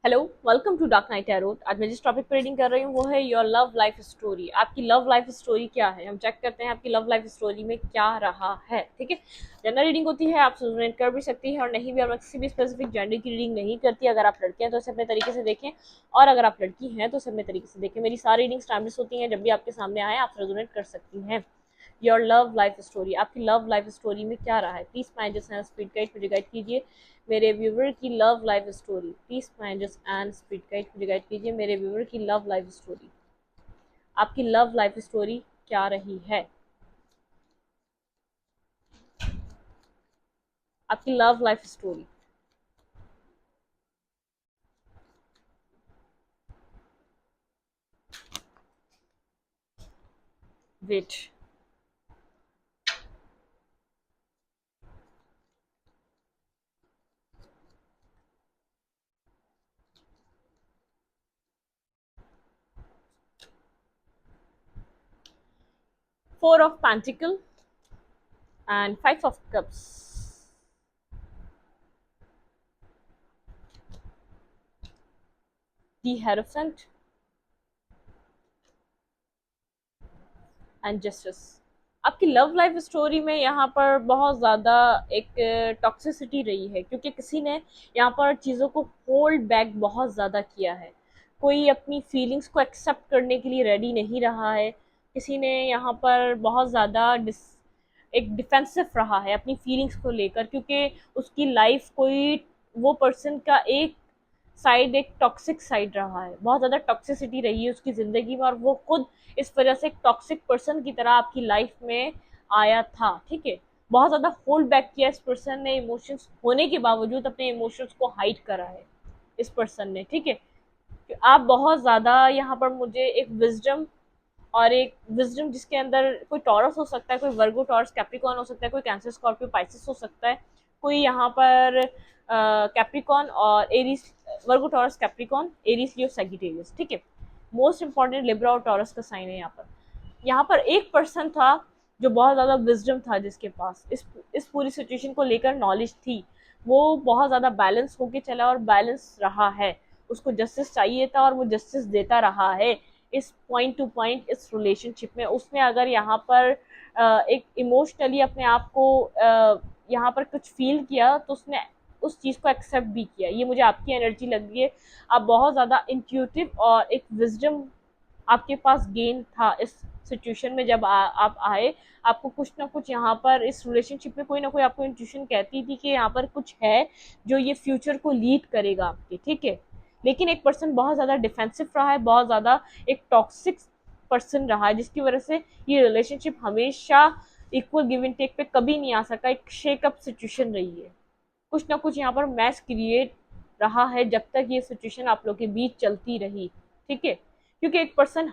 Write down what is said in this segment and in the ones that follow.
Hello, welcome to dark night tarot. आज मैं जिस टॉपिक पर रीडिंग कर रही हूँ वो है योर लव लाइफ स्टोरी। आपकी लव लाइफ स्टोरी क्या है, हम चेक करते हैं आपकी लव लाइफ स्टोरी में क्या रहा है। ठीक है, जनरल रीडिंग होती है, आप रेजोनेट कर भी सकती है और नहीं भी। और मैं किसी भी स्पेसिफिक जेंडर की रीडिंग नहीं करती। अगर आप लड़के हैं तो इसे अपने तरीके से देखें, और अगर आप लड़की हैं तो इसे अपने तरीके से देखें। मेरी सारी रीडिंग्स टाइमलेस होती हैं, जब भी आपके सामने आए आप रेजोनेट कर सकती हैं। योर लव लाइफ स्टोरी, आपकी लव लाइफ स्टोरी में क्या रहा है। Please mind and speed guide मुझे गाइड कीजिए मेरे व्यूवर की love life story. Please mind and speed guide मुझे गाइड कीजिए मेरे व्यूवर की लव लाइफ स्टोरी। आपकी लव लाइफ स्टोरी क्या रही है। आपकी love life story. Wait. 4 of Pentacle and 5 of Cups. The Hierophant and justice. आपकी लव लाइफ स्टोरी में यहाँ पर बहुत ज़्यादा एक टॉक्सिसिटी रही है, क्योंकि किसी ने यहाँ पर चीज़ों को होल्ड बैक बहुत ज़्यादा किया है। कोई अपनी फीलिंग्स को एक्सेप्ट करने के लिए रेडी नहीं रहा है। किसी ने यहाँ पर बहुत ज़्यादा एक डिफेंसिव रहा है अपनी फीलिंग्स को लेकर, क्योंकि उसकी लाइफ कोई वो पर्सन का एक साइड, एक टॉक्सिक साइड रहा है। बहुत ज़्यादा टॉक्सिसिटी रही है उसकी ज़िंदगी में, और वो खुद इस वजह से एक टॉक्सिक पर्सन की तरह आपकी लाइफ में आया था। ठीक है, बहुत ज़्यादा होल्ड बैक किया इस पर्सन ने, इमोशंस होने के बावजूद अपने इमोशंस को हाइड करा है इस पर्सन ने। ठीक है, आप बहुत ज़्यादा यहाँ पर मुझे एक विजडम, और एक विजडम जिसके अंदर कोई टॉरस हो सकता है, कोई वर्गो टॉरस कैप्रिकॉन हो सकता है, कोई कैंसर स्कॉर्पियो पाइसिस हो सकता है, कोई यहाँ पर कैप्रिकॉन और Aries, Virgo Taurus Capricorn Aries Leo Sagittarius. ठीक है, मोस्ट इंपॉर्टेंट लिब्रा और टॉरस का साइन है यहाँ पर एक पर्सन था जो बहुत ज़्यादा विजडम था, जिसके पास इस पूरी सिचुएशन को लेकर नॉलेज थी। वो बहुत ज़्यादा बैलेंस होके चला और बैलेंस रहा है। उसको जस्टिस चाहिए था और वो जस्टिस देता रहा है इस पॉइंट टू पॉइंट इस रिलेशनशिप में। उसने अगर यहाँ पर एक इमोशनली अपने आप को यहाँ पर कुछ फील किया तो उसने उस चीज़ को एक्सेप्ट भी किया। ये मुझे आपकी एनर्जी लग रही है। आप बहुत ज़्यादा इंट्यूटिव और एक विजडम आपके पास गेन था इस सिचुएशन में। जब आप आए, आपको कुछ ना कुछ यहाँ पर इस रिलेशनशिप में कोई ना कोई आपको इंट्यूशन कहती थी कि यहाँ पर कुछ है जो ये फ्यूचर को लीड करेगा आपके। ठीक है, लेकिन एक पर्सन बहुत ज़्यादा डिफेंसिव रहा है, बहुत ज़्यादा एक टॉक्सिक पर्सन रहा है, जिसकी वजह से ये रिलेशनशिप हमेशा इक्वल गिव एंड टेक पे कभी नहीं आ सका। एक शेकअप सिचुएशन रही है, कुछ ना कुछ यहाँ पर मैस क्रिएट रहा है जब तक ये सिचुएशन आप लोग के बीच चलती रही। ठीक है, क्योंकि एक पर्सन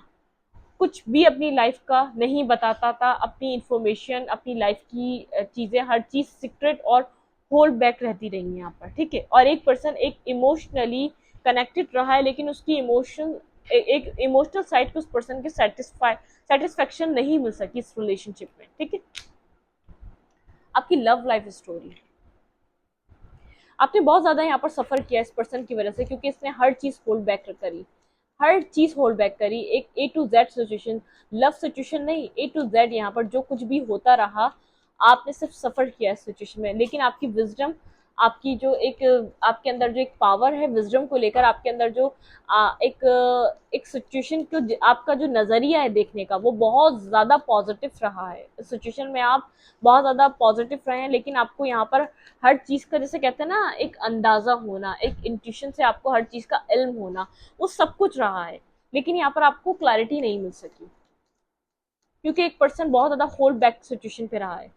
कुछ भी अपनी लाइफ का नहीं बताता था, अपनी इंफॉर्मेशन, अपनी लाइफ की चीज़ें, हर चीज़ सीक्रेट और होल्ड बैक रहती रही है यहाँ पर। ठीक है, और एक पर्सन एक इमोशनली कनेक्टेड रहा है, लेकिन उसकी एक इमोशनल साइड को उस पर्सन के सेटिस्फैक्शन नहीं मिल सकी इस रिलेशनशिप में। ठीक है, आपकी लव लाइफ स्टोरी। आपने बहुत ज़्यादा यहाँ पर सफ़र किया इस पर्सन की वजह से, क्योंकि इसने हर चीज़ होल्ड बैक करी, हर चीज़ होल्ड बैक करी। एक A to Z situation, love situation नहीं, ए टू जेड यहाँ पर जो कुछ भी होता रहा, आपने सिर्फ सफ़र किया इस सिचुएशन में। लेकिन आपकी विजडम, आपकी जो एक आपके अंदर जो एक पावर है विजडम को लेकर, आपके अंदर जो एक सिचुएशन को, आपका जो नज़रिया है देखने का, वो बहुत ज़्यादा पॉजिटिव रहा है। इस सिचुएशन में आप बहुत ज़्यादा पॉजिटिव रहे हैं, लेकिन आपको यहाँ पर हर चीज़ का, जैसे कहते हैं ना, एक अंदाज़ा होना, एक इंट्यूशन से आपको हर चीज़ का इल्म होना, वो सब कुछ रहा है। लेकिन यहाँ पर आपको क्लैरिटी नहीं मिल सकी, क्योंकि एक पर्सन बहुत ज़्यादा होल्ड बैक सिचुएशन पे रहा है।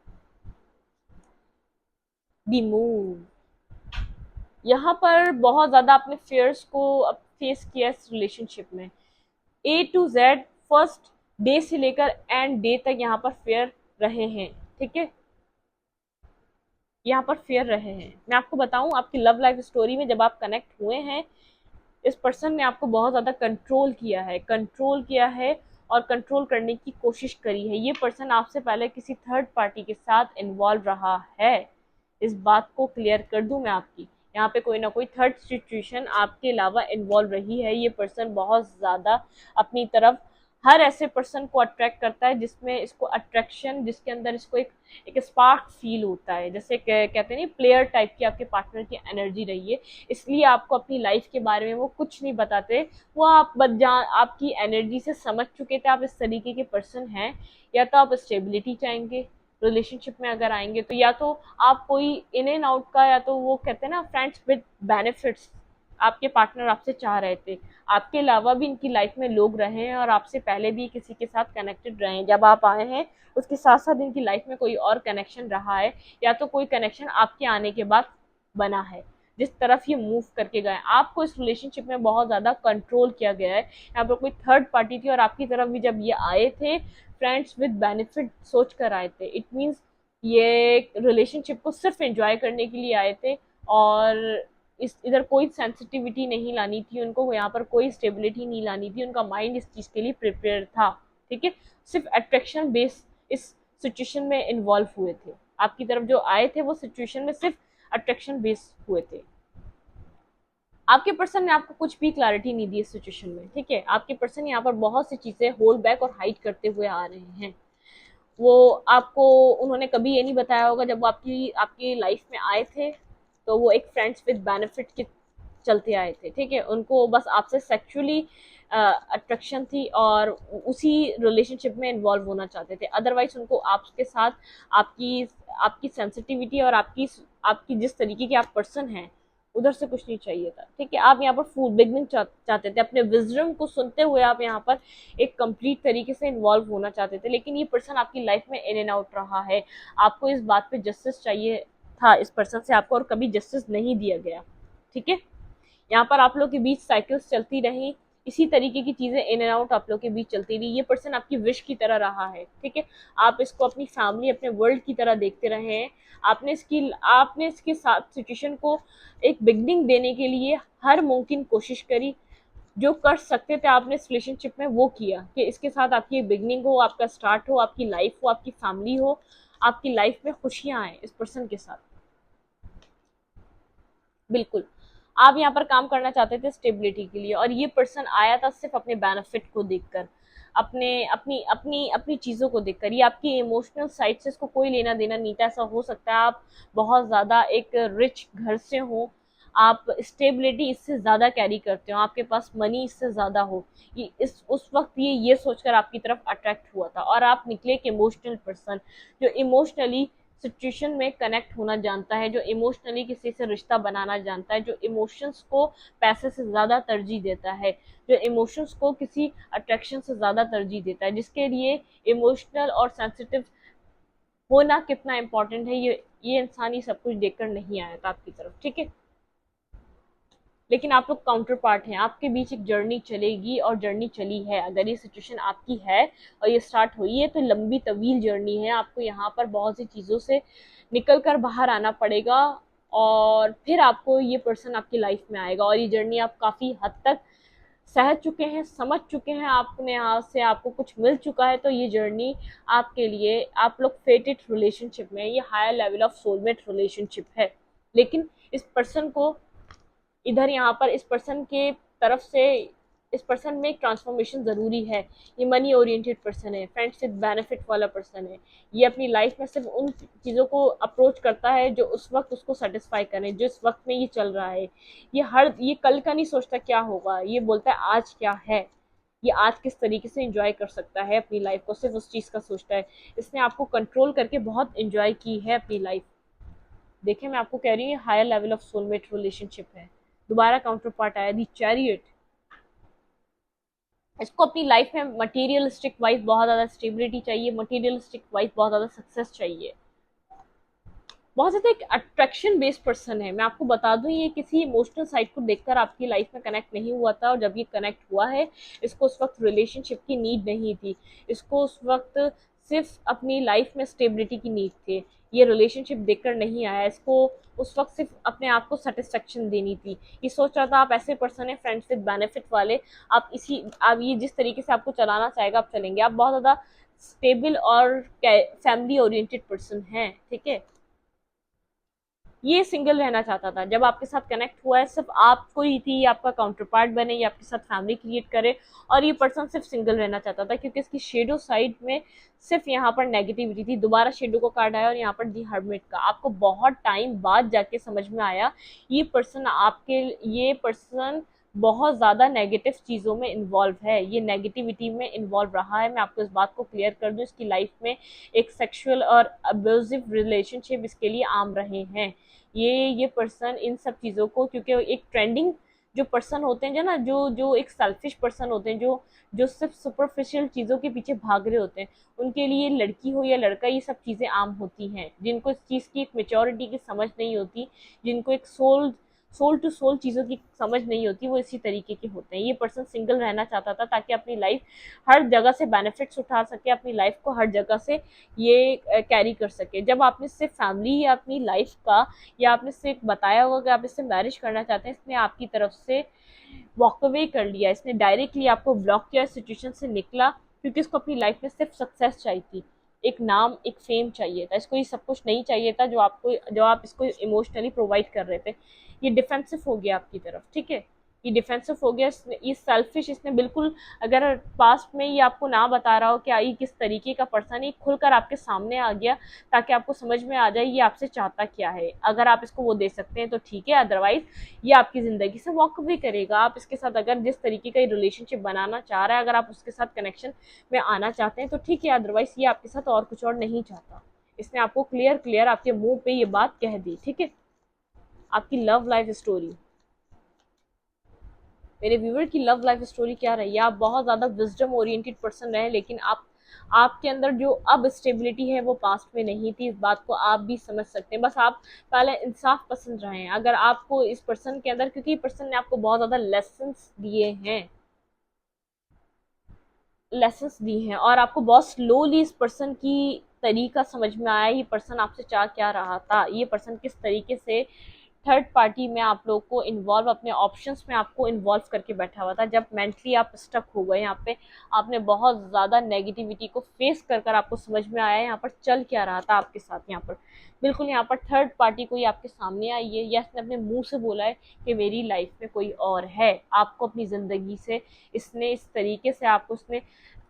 दी मूव, यहाँ पर बहुत ज़्यादा अपने फेयर्स को फेस किया इस रिलेशनशिप में। ए टू जेड, फर्स्ट डे से लेकर एंड डे तक यहाँ पर फेयर रहे हैं। ठीक है, यहाँ पर फेयर रहे हैं। मैं आपको बताऊं, आपकी लव लाइफ स्टोरी में जब आप कनेक्ट हुए हैं, इस पर्सन ने आपको बहुत ज़्यादा कंट्रोल किया है और कंट्रोल करने की कोशिश करी है। ये पर्सन आपसे पहले किसी थर्ड पार्टी के साथ इन्वॉल्व रहा है। इस बात को क्लियर कर दूं मैं आपकी, यहाँ पे कोई ना कोई थर्ड सिचुएशन आपके अलावा इन्वॉल्व रही है। ये पर्सन बहुत ज़्यादा अपनी तरफ हर ऐसे पर्सन को अट्रैक्ट करता है जिसमें इसको अट्रैक्शन, जिसके अंदर इसको एक स्पार्क फील होता है, जैसे कहते हैं प्लेयर टाइप की आपके पार्टनर की एनर्जी रही है। इसलिए आपको अपनी लाइफ के बारे में वो कुछ नहीं बताते, वो आप आपकी एनर्जी से समझ चुके थे आप इस तरीके के पर्सन हैं। या तो आप स्टेबिलिटी चाहेंगे रिलेशनशिप में अगर आएंगे तो, या तो आप कोई इन एंड आउट का, या तो वो कहते हैं ना फ्रेंड्स विद बेनिफिट्स आपके पार्टनर आपसे चाह रहे थे। आपके अलावा भी इनकी लाइफ में लोग रहे हैं और आपसे पहले भी किसी के साथ कनेक्टेड रहे हैं, जब आप आए हैं उसके साथ साथ इनकी लाइफ में कोई और कनेक्शन रहा है, या तो कोई कनेक्शन आपके आने के बाद बना है। जिस तरफ ये मूव करके गए, आपको इस रिलेशनशिप में बहुत ज़्यादा कंट्रोल किया गया है। यहाँ पर कोई थर्ड पार्टी थी और आपकी तरफ भी जब ये आए थे फ्रेंड्स विद बेनिफिट सोच कर आए थे। इट मीन्स ये रिलेशनशिप को सिर्फ एंजॉय करने के लिए आए थे, और इस इधर कोई सेंसिटिविटी नहीं लानी थी उनको, यहाँ पर कोई स्टेबिलिटी नहीं लानी थी। उनका माइंड इस चीज़ के लिए प्रिपेयर था, ठीक है। सिर्फ अट्रैक्शन बेस इस सिचुएशन में इन्वॉल्व हुए थे। आपकी तरफ जो आए थे वो सिचुएशन में सिर्फ अट्रैक्शन बेस हुए थे। आपके पर्सन ने आपको कुछ भी क्लैरिटी नहीं दी इस सिचुएशन में, ठीक है। आपके पर्सन यहाँ पर बहुत सी चीज़ें होल्ड बैक और हाइड करते हुए आ रहे हैं। वो आपको, उन्होंने कभी ये नहीं बताया होगा जब वो आपकी आपकी लाइफ में आए थे तो वो एक फ्रेंड्स विद बेनिफिट के चलते आए थे, ठीक है। उनको बस आपसे सेक्सुअली अट्रैक्शन थी और उसी रिलेशनशिप में इन्वॉल्व होना चाहते थे। अदरवाइज उनको आपके साथ आपकी आपकी सेंसिटिविटी और आपकी आपकी जिस तरीके के आप पर्सन हैं उधर से कुछ नहीं चाहिए था, ठीक है। आप यहाँ पर फुल बिगनिंग चाहते थे, अपने विजडम को सुनते हुए आप यहाँ पर एक कंप्लीट तरीके से इन्वॉल्व होना चाहते थे। लेकिन ये पर्सन आपकी लाइफ में इन एंड आउट रहा है, आपको इस बात पे जस्टिस चाहिए था इस पर्सन से आपको, और कभी जस्टिस नहीं दिया गया, ठीक है। यहाँ पर आप लोग के बीच साइकिल्स चलती रही, इसी तरीके की चीजें इन एंड आउट आप लोग के बीच चलती रही। ये पर्सन आपकी विश की तरह रहा है, ठीक है। आप इसको अपनी फैमिली, अपने वर्ल्ड की तरह देखते रहे हैं। आपने इसके साथ सिचुएशन को एक बिगनिंग देने के लिए हर मुमकिन कोशिश करी। जो कर सकते थे आपने इस रिलेशनशिप में वो किया कि इसके साथ आपकी बिगनिंग हो, आपका स्टार्ट हो, आपकी लाइफ हो, आपकी फैमिली हो, आपकी लाइफ में खुशियां आए इस पर्सन के साथ। बिल्कुल आप यहाँ पर काम करना चाहते थे स्टेबिलिटी के लिए, और ये पर्सन आया था सिर्फ अपने बेनिफिट को देखकर, अपने अपनी अपनी अपनी चीज़ों को देखकर। ये आपकी इमोशनल साइड से इसको कोई लेना देना नहीं था। ऐसा हो सकता है आप बहुत ज़्यादा एक रिच घर से हो, आप स्टेबिलिटी इससे ज़्यादा कैरी करते हो, आपके पास मनी इससे ज़्यादा हो। ये इस उस वक्त ये सोचकर आपकी तरफ अट्रैक्ट हुआ था, और आप निकले एक इमोशनल पर्सन जो इमोशनली सिचुएशन में कनेक्ट होना जानता है, जो इमोशनली किसी से रिश्ता बनाना जानता है, जो इमोशंस को पैसे से ज़्यादा तरजीह देता है, जो इमोशंस को किसी अट्रैक्शन से ज़्यादा तरजीह देता है, जिसके लिए इमोशनल और सेंसिटिव होना कितना इम्पोर्टेंट है ये इंसान ही सब कुछ देखकर नहीं आया था आपकी तरफ, ठीक है। लेकिन आप लोग काउंटर पार्ट हैं, आपके बीच एक जर्नी चलेगी और जर्नी चली है। अगर ये सिचुएशन आपकी है और ये स्टार्ट हुई है तो लंबी तवील जर्नी है। आपको यहाँ पर बहुत सी चीज़ों से निकल कर बाहर आना पड़ेगा, और फिर आपको ये पर्सन आपकी लाइफ में आएगा। और ये जर्नी आप काफ़ी हद तक सह चुके हैं, समझ चुके हैं, आपने यहाँ से आपको कुछ मिल चुका है। तो ये जर्नी आपके लिए, आप लोग फेटेड रिलेशनशिप में, ये higher level of soulmate relationship है। लेकिन इस पर्सन को इधर यहाँ पर इस पर्सन के तरफ से इस पर्सन में एक ट्रांसफॉर्मेशन ज़रूरी है। ये मनी ओरिएंटेड पर्सन है, फ्रेंड्स विद बेनिफिट वाला पर्सन है। ये अपनी लाइफ में सिर्फ उन चीज़ों को अप्रोच करता है जो उस वक्त उसको सेटिस्फाई करें, जो इस वक्त में ये चल रहा है। ये कल का नहीं सोचता क्या होगा, ये बोलता है आज क्या है, ये आज किस तरीके से एंजॉय कर सकता है अपनी लाइफ को, सिर्फ उस चीज़ का सोचता है। इसने आपको कंट्रोल करके बहुत एंजॉय की है अपनी लाइफ। देखिए मैं आपको कह रही हूँ higher level of soulmate relationship है। दोबारा काउंटर पार्ट आया दी चैरियट। इसको अपनी लाइफ में मटेरियलिस्टिक वाइज बहुत ज़्यादा स्टेबिलिटी चाहिए, मटेरियलिस्टिक वाइज बहुत ज़्यादा सक्सेस चाहिए, बहुत ज़्यादा एक अट्रैक्शन बेस्ड पर्सन है। मैं आपको बता दूं ये किसी इमोशनल साइड को देखकर आपकी लाइफ में कनेक्ट नहीं हुआ था, और जब ये कनेक्ट हुआ है इसको उस वक्त रिलेशनशिप की नीड नहीं थी, इसको उस वक्त सिर्फ अपनी लाइफ में स्टेबिलिटी की नीड थी। ये रिलेशनशिप देखकर नहीं आया, इसको उस वक्त सिर्फ अपने आप को सेटिस्फेक्शन देनी थी। ये सोच रहा था आप ऐसे पर्सन है फ्रेंड्स विद बेनिफिट वाले, आप ये जिस तरीके से आपको चलाना चाहेगा आप चलेंगे। आप बहुत ज़्यादा स्टेबल और फैमिली ओरिएंटेड पर्सन हैं, ठीक है। ये सिंगल रहना चाहता था। जब आपके साथ कनेक्ट हुआ है, सिर्फ आपको ही थी, ये आपका काउंटर पार्ट बने, ये आपके साथ फैमिली क्रिएट करे, और ये पर्सन सिर्फ सिंगल रहना चाहता था क्योंकि इसकी शेडो साइड में सिर्फ यहाँ पर नेगेटिविटी थी। दोबारा शेडो को कार्ड आया और यहाँ पर दी हर्मिट का आपको बहुत टाइम बाद जाके समझ में आया ये पर्सन बहुत ज़्यादा नेगेटिव चीज़ों में इन्वॉल्व है, ये नेगेटिविटी में इन्वॉल्व रहा है। मैं आपको इस बात को क्लियर कर दूं, इसकी लाइफ में एक सेक्सुअल और अब्यूजिव रिलेशनशिप इसके लिए आम रहे हैं। ये पर्सन इन सब चीज़ों को, क्योंकि एक ट्रेंडिंग जो पर्सन होते हैं, जो ना जो जो एक सेल्फिश पर्सन होते हैं, जो जो सिर्फ सुपरफिशियल चीज़ों के पीछे भाग रहे होते हैं, उनके लिए लड़की हो या लड़का ये सब चीज़ें आम होती हैं। जिनको इस चीज़ की एक मेच्योरिटी की समझ नहीं होती, जिनको एक सोल टू सोल चीज़ों की समझ नहीं होती, वो इसी तरीके के होते हैं। ये पर्सन सिंगल रहना चाहता था ताकि अपनी लाइफ हर जगह से बेनिफिट्स उठा सके, अपनी लाइफ को हर जगह से ये कैरी कर सके। जब आपने सिर्फ फैमिली या अपनी लाइफ का, या आपने सिर्फ बताया होगा कि आप इससे मैरिज करना चाहते हैं, इसने आपकी तरफ से वॉक अवे कर लिया, इसने डायरेक्टली आपको ब्लॉक किया, सिचुएशन से निकला, क्योंकि इसको अपनी लाइफ में सिर्फ सक्सेस चाहिए थी, एक नाम, एक फेम चाहिए था। इसको ये सब कुछ नहीं चाहिए था जो आप इसको इमोशनली प्रोवाइड कर रहे थे। ये डिफेंसिव हो गया आपकी तरफ, ठीक है, ये डिफेंसिव हो गया, ये सेल्फिश, इसने बिल्कुल, अगर पास्ट में ये आपको ना बता रहा हो कि ये किस तरीके का पर्सन है, खुलकर आपके सामने आ गया ताकि आपको समझ में आ जाए ये आपसे चाहता क्या है। अगर आप इसको वो दे सकते हैं तो ठीक है, अदरवाइज ये आपकी ज़िंदगी से वॉक भी करेगा। आप इसके साथ अगर जिस तरीके का रिलेशनशिप बनाना चाह रहा है, अगर आप उसके साथ कनेक्शन में आना चाहते हैं तो ठीक है, अदरवाइज ये आपके साथ और कुछ और नहीं चाहता। इसने आपको क्लियर क्लियर आपके मुंह पे ये बात कह दी, ठीक है। आपकी लव लाइफ स्टोरी, मेरे व्यूअर की लव लाइफ स्टोरी क्या रही है? आप बहुत ज़्यादा विजडम ओरिएंटेड पर्सन रहे, लेकिन आपके अंदर जो अब स्टेबिलिटी है वो पास्ट में नहीं थी। इस बात को आप भी समझ सकते हैं। बस आप पहले इंसाफ पसंद रहे हैं। अगर आपको इस पर्सन के अंदर, क्योंकि पर्सन ने आपको बहुत ज़्यादा लेसन्स दिए हैं और आपको बहुत स्लोली इस पर्सन की तरीका समझ में आया, ये पर्सन आपसे चाह क्या रहा था, ये पर्सन किस तरीके से थर्ड पार्टी में आप लोग को इन्वॉल्व, अपने ऑप्शंस में आपको इन्वॉल्व करके बैठा हुआ था। जब मेंटली आप स्टक हो गए यहाँ पे, आपने बहुत ज़्यादा नेगेटिविटी को फेस कर कर आपको समझ में आया यहाँ पर चल क्या रहा था आपके साथ। यहाँ पर बिल्कुल यहाँ पर थर्ड पार्टी कोई आपके सामने आई है, या इसने अपने मुंह से बोला है कि मेरी लाइफ में कोई और है। आपको अपनी ज़िंदगी से इसने इस तरीके से आपको इसने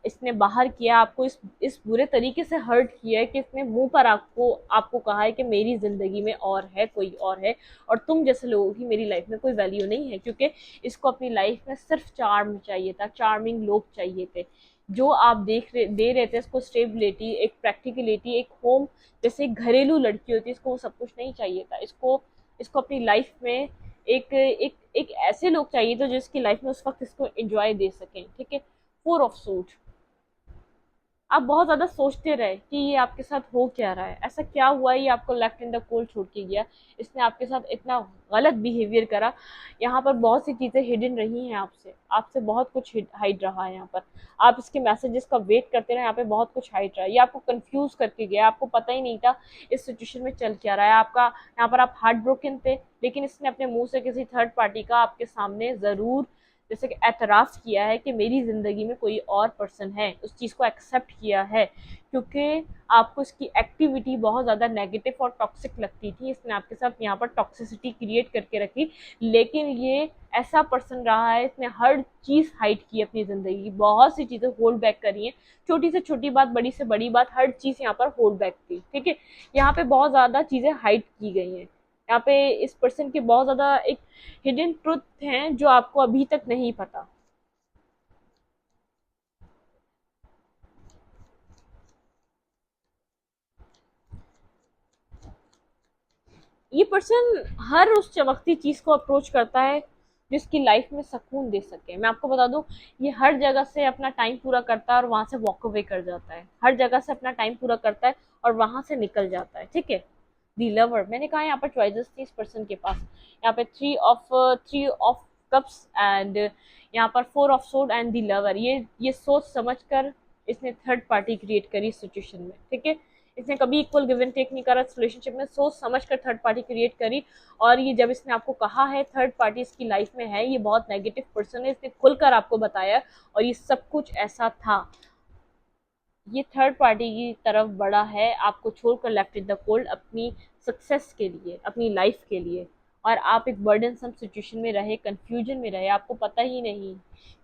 इसने बाहर किया, आपको इस बुरे तरीके से हर्ट किया है कि इसने मुंह पर आपको आपको कहा है कि मेरी ज़िंदगी में और है, कोई और है, और तुम जैसे लोगों की मेरी लाइफ में कोई वैल्यू नहीं है। क्योंकि इसको अपनी लाइफ में सिर्फ चार्म चाहिए था, चार्मिंग लोग चाहिए थे। जो आप दे रहे थे इसको, स्टेबिलिटी, एक प्रैक्टिकलिटी, एक होम, जैसे एक घरेलू लड़की होती है, इसको वो सब कुछ नहीं चाहिए था। इसको अपनी लाइफ में एक ऐसे लोग चाहिए थे जिसकी लाइफ में उस वक्त इसको एंजॉय दे सकें, ठीक है। फोर ऑफ सूट, आप बहुत ज़्यादा सोचते रहे कि ये आपके साथ हो क्या रहा है, ऐसा क्या हुआ है ये आपको लेफ्ट इन द कोल्ड छोड़ के गया, इसने आपके साथ इतना गलत बिहेवियर करा। यहाँ पर बहुत सी चीज़ें हिडन रही हैं आपसे, आपसे बहुत कुछ हाइड रहा है। यहाँ पर आप इसके मैसेजेस का वेट करते रहे, यहाँ पे बहुत कुछ हाइड रहा है। ये आपको कंफ्यूज करके गया, आपको पता ही नहीं था इस सिचुएशन में चल क्या रहा है आपका। यहाँ पर आप हार्ट ब्रोकन थे, लेकिन इसने अपने मुँह से किसी थर्ड पार्टी का आपके सामने ज़रूर जैसे कि एतराफ़ किया है कि मेरी ज़िंदगी में कोई और पर्सन है, उस चीज़ को एक्सेप्ट किया है। क्योंकि आपको इसकी एक्टिविटी बहुत ज़्यादा नेगेटिव और टॉक्सिक लगती थी, इसने आपके साथ यहाँ पर टॉक्सिसिटी क्रिएट करके रखी। लेकिन ये ऐसा पर्सन रहा है, इसने हर चीज़ हाइड की अपनी ज़िंदगी की, बहुत सी चीज़ें होल्ड बैक करी हैं, छोटी से छोटी बात, बड़ी से बड़ी बात, हर चीज़ यहाँ पर होल्ड बैक थी, ठीक है। यहाँ पे बहुत ज़्यादा चीज़ें हाइड की गई हैं। यहाँ पे इस पर्सन के बहुत ज़्यादा एक हिडन ट्रुथ हैं जो आपको अभी तक नहीं पता। ये पर्सन हर उस चमकती चीज़ को अप्रोच करता है जिसकी लाइफ में सुकून दे सके। मैं आपको बता दूं, ये हर जगह से अपना टाइम पूरा करता है और वहां से वॉक अवे कर जाता है, हर जगह से अपना टाइम पूरा करता है और वहां से निकल जाता है, ठीक है। दी लवर, मैंने कहा यहाँ पर चॉइसेस थी इस पर्सन के पास। यहाँ पे थ्री ऑफ कप्स एंड यहाँ पर फोर ऑफ सोड एंड दी लवर। ये सोच समझ कर इसने थर्ड पार्टी क्रिएट करी सिचुएशन में, ठीक है। इसने कभी इक्वल गिव एंड टेक नहीं करा इस रिलेशनशिप में, सोच समझ कर थर्ड पार्टी क्रिएट करी। और ये जब इसने आपको कहा है थर्ड पार्टी इसकी लाइफ में है, ये बहुत नेगेटिव पर्सन है, इसने खुलकर आपको बताया और ये सब कुछ ऐसा था। ये थर्ड पार्टी की तरफ बढ़ा है, आपको छोड़कर लेफ्ट इन द कोल्ड अपनी सक्सेस के लिए, अपनी लाइफ के लिए। और आप एक बर्डनसम सिचुएशन में रहे, कंफ्यूजन में रहे, आपको पता ही नहीं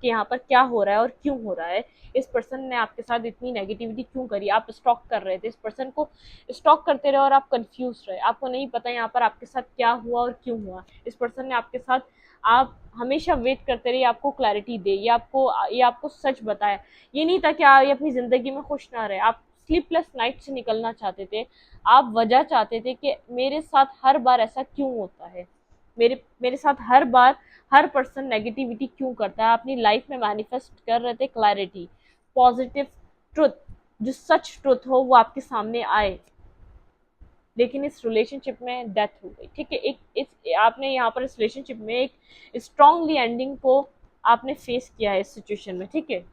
कि यहाँ पर क्या हो रहा है और क्यों हो रहा है। इस पर्सन ने आपके साथ इतनी नेगेटिविटी क्यों करी, आप स्टॉक कर रहे थे इस पर्सन को, स्टॉक करते रहे और आप कंफ्यूज रहे, आपको नहीं पता यहाँ पर आपके साथ क्या हुआ और क्यों हुआ। इस पर्सन ने आपके साथ, आप हमेशा वेट करते रहे आपको क्लैरिटी दे, ये आपको सच बताए। ये नहीं था कि आप ये अपनी ज़िंदगी में खुश ना रहे, आप स्लीपलेस नाइट से निकलना चाहते थे। आप वजह चाहते थे कि मेरे साथ हर बार ऐसा क्यों होता है, मेरे मेरे साथ हर बार हर पर्सन नेगेटिविटी क्यों करता है। अपनी लाइफ में मैनिफेस्ट कर रहे थे क्लैरिटी, पॉजिटिव ट्रुथ, जो सच ट्रुथ हो वो आपके सामने आए। लेकिन इस रिलेशनशिप में डेथ हो गई, ठीक है। एक इस आपने यहाँ पर इस रिलेशनशिप में एक स्ट्रांगली एंडिंग को आपने फेस किया है इस सिचुएशन में, ठीक है।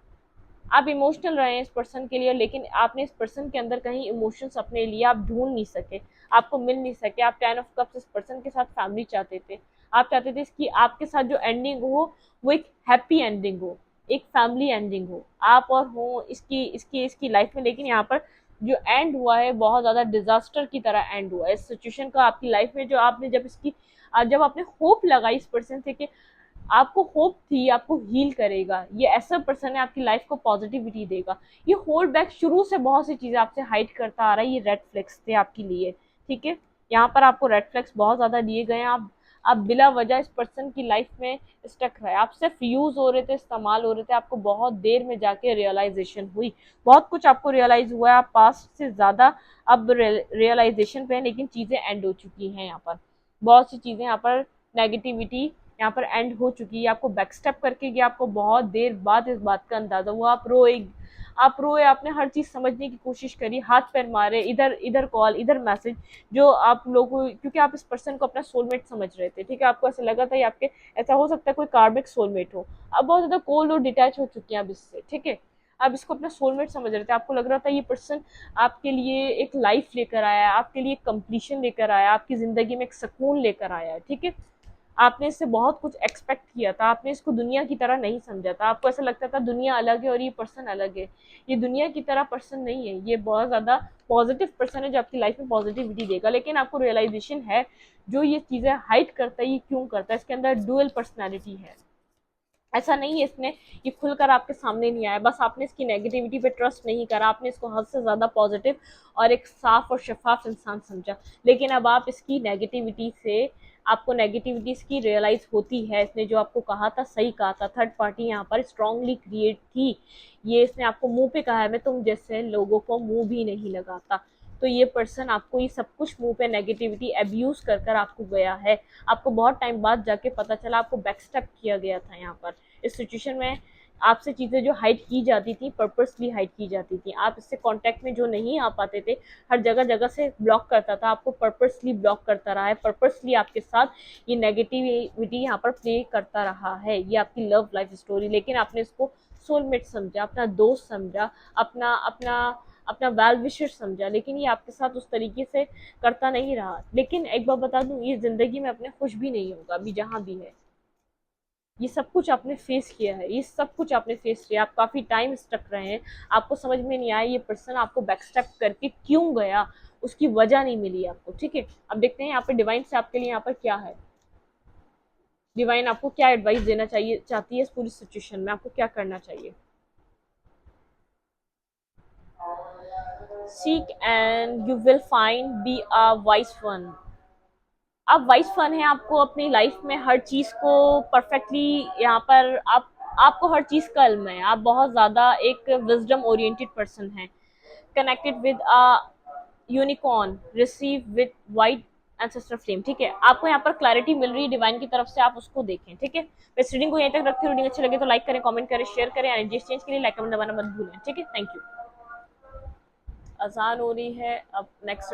आप इमोशनल रहे हैं इस पर्सन के लिए, लेकिन आपने इस पर्सन के अंदर कहीं इमोशंस अपने लिए आप ढूंढ नहीं सके, आपको मिल नहीं सके। आप 10 ऑफ कप्स इस पर्सन के साथ फैमिली चाहते थे, आप चाहते थे कि आपके साथ जो एंडिंग हो वो एक हैप्पी एंडिंग हो, एक फैमिली एंडिंग हो, आप और हो इसकी इसकी इसकी लाइफ में। लेकिन यहाँ पर जो एंड हुआ है बहुत ज़्यादा डिजास्टर की तरह एंड हुआ है इस सिचुएशन का आपकी लाइफ में। जो आपने जब इसकी जब आपने होप लगाई इस पर्सन से कि आपको होप थी आपको हील करेगा, ये ऐसा पर्सन है आपकी लाइफ को पॉजिटिविटी देगा, ये होल्ड बैक शुरू से बहुत सी चीज़ें आपसे हाइड करता आ रहा है, ये रेड फ्लैग्स थे आपके लिए, ठीक है। यहाँ पर आपको रेड फ्लैग्स बहुत ज़्यादा दिए गए हैं। आप बिला वजह इस पर्सन की लाइफ में स्टक रहे, आप सिर्फ यूज़ हो रहे थे, इस्तेमाल हो रहे थे। आपको बहुत देर में जाके रियलाइजेशन हुई, बहुत कुछ आपको रियलाइज हुआ है, आप पास्ट से ज़्यादा अब रियलाइजेशन पे हैं। लेकिन चीज़ें एंड हो चुकी हैं यहाँ पर, बहुत सी चीज़ें यहाँ पर, नेगेटिविटी यहाँ पर एंड हो चुकी है। आपको बैकस्टेप करके गया, आपको बहुत देर बाद इस बात का अंदाजा हुआ, आप रोए, आपने हर चीज़ समझने की कोशिश करी, हाथ पैर मारे, इधर इधर कॉल इधर मैसेज, जो आप लोगों, क्योंकि आप इस पर्सन को अपना सोलमेट समझ रहे थे, ठीक है। आपको ऐसा लगा था ये आपके, ऐसा हो सकता है कोई कार्मिक सोलमेट हो। अब बहुत ज़्यादा कोल्ड और डिटैच हो चुके हैं अब इससे, ठीक है। आप इसको अपना सोलमेट समझ रहे थे, आपको लग रहा था ये पर्सन आपके लिए एक लाइफ लेकर आया है, आपके लिए कंप्लीशन लेकर आया है, आपकी ज़िंदगी में एक सुकून लेकर आया है, ठीक है। आपने इससे बहुत कुछ एक्सपेक्ट किया था, आपने इसको दुनिया की तरह नहीं समझा था, आपको ऐसा लगता था दुनिया अलग है और ये पर्सन अलग है। ये दुनिया की तरह पर्सन नहीं है, ये बहुत ज़्यादा पॉजिटिव पर्सन है जो आपकी लाइफ में पॉजिटिविटी देगा। लेकिन आपको रियलाइजेशन है जो ये चीज़ें हाइड करता है ये क्यों करता है, इसके अंदर डुअल पर्सनैलिटी है। ऐसा नहीं है इसने ये खुलकर आपके सामने नहीं आया, बस आपने इसकी नेगेटिविटी पे ट्रस्ट नहीं करा, आपने इसको हद से ज़्यादा पॉजिटिव और एक साफ और शफाफ इंसान समझा। लेकिन अब आप इसकी नेगेटिविटी से, आपको नेगेटिविटी इसकी रियलाइज होती है, इसने जो आपको कहा था सही कहा था, थर्ड पार्टी यहाँ पर स्ट्रांगली क्रिएट थी। ये इसने आपको मुंह पे कहा है, मैं तुम जैसे लोगों को मुंह भी नहीं लगाता। तो ये पर्सन आपको ये सब कुछ मुंह पे नेगेटिविटी अब्यूज कर कर आपको गया है। आपको बहुत टाइम बाद जाके पता चला, आपको बैकस्टेप किया गया था यहाँ पर। इस सिचुएशन में आपसे चीज़ें जो हाइड की जाती थी, पर्पसली हाइड की जाती थी। आप इससे कांटेक्ट में जो नहीं आ पाते थे, हर जगह जगह से ब्लॉक करता था, आपको पर्पसली ब्लॉक करता रहा है, पर्पसली आपके साथ ये नेगेटिविटी यहाँ पर प्ले करता रहा है। ये आपकी लव लाइफ स्टोरी, लेकिन आपने इसको सोलमेट समझा, अपना दोस्त समझा, अपना अपना अपना वेल विशर समझा। लेकिन ये आपके साथ उस तरीके से करता नहीं रहा। लेकिन एक बात बता दूं, ये ज़िंदगी में अपने खुश भी नहीं होगा अभी जहाँ भी है। ये सब कुछ आपने फेस किया है, ये सब कुछ आपने फेस किया, आप काफ़ी टाइम स्टक रहे हैं, आपको समझ में नहीं आया ये पर्सन आपको बैकस्टेप करके क्यों गया, उसकी वजह नहीं मिली आपको, ठीक है। अब देखते हैं यहाँ पर डिवाइन से आपके लिए यहाँ पर क्या है। डिवाइन आपको क्या एडवाइस देना चाहिए चाहती है इस पूरी सिचुएशन में, आपको क्या करना चाहिए। Seek and you will find, be a vice one. आप वाइस फन है, आपको अपनी लाइफ में हर चीज़ को परफेक्टली, यहाँ पर आपको हर चीज़ का इल्म है, आप बहुत ज़्यादा एक विजडम ओरिएंटेड पर्सन हैं, connected with a unicorn, receive with white ancestor flame, ठीक है। आपको यहाँ पर क्लैरिटी मिल रही है डिवाइन की तरफ से, आप उसको देखें, ठीक है। मैं इस रीडिंग को यहीं तक रखती हूँ। रीडिंग अच्छी लगे तो लाइक करें, कमेंट करें, शेयर करें। एनर्जी एक्सचेंज के लिए लाइक कमेंट दबाना मत भूलें, ठीक है। Thank you. अजान हो रही है, अब नेक्स्ट